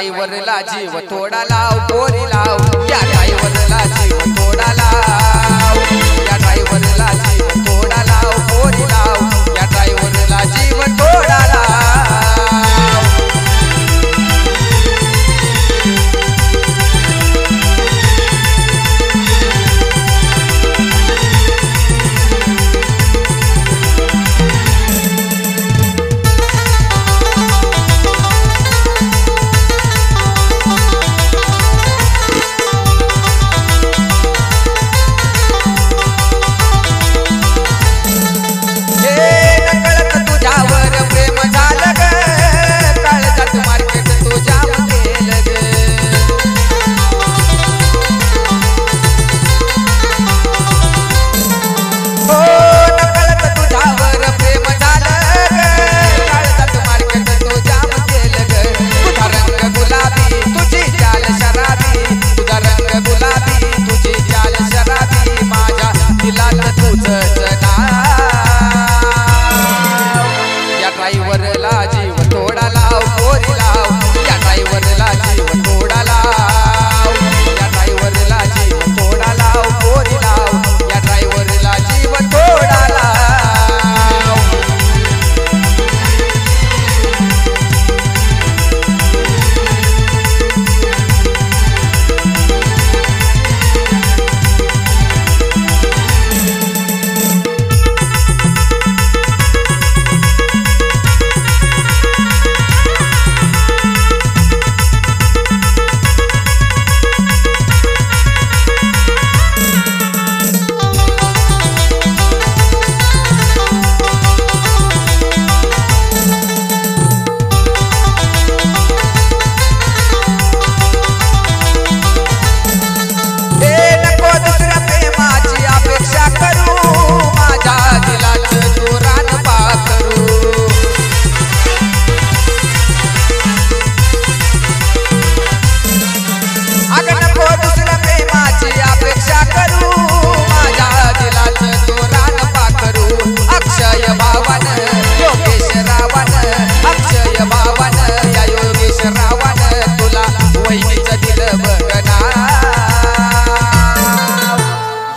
ड्रायव्हरला जीव थोडा लाव पोरी लाव या ड्रायव्हरला जीव थोडा लाव या ड्रायव्हरला जीव थोडा लाव पोरी लाव या ड्रायव्हरला जीव थोडा लाव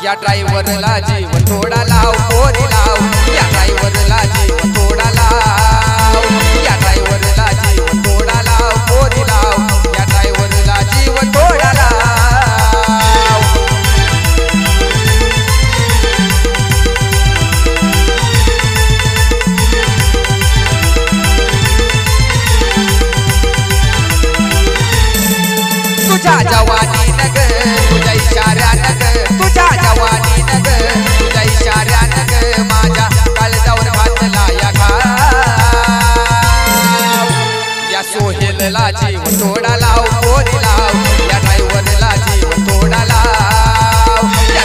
या ड्रायव्हरला जीव थोडा लाव पोरी लाव या ड्रायव्हरला जीव थोडा लाव या ड्रायव्हरला जीव थोडा लाव पोरी लाव या ड्रायव्हरला जीव थोडा लाव तुझ्या जवानी नग तुझ्या इशाऱ्या नग तुझ्या जवानी नग तुझ्या इशाऱ्या नग माझ्या काळजावर घातला या घाव या सोहेलला जीव थोडा लाव पोरी लाव या ड्रायव्हरला जीव थोडा लाव या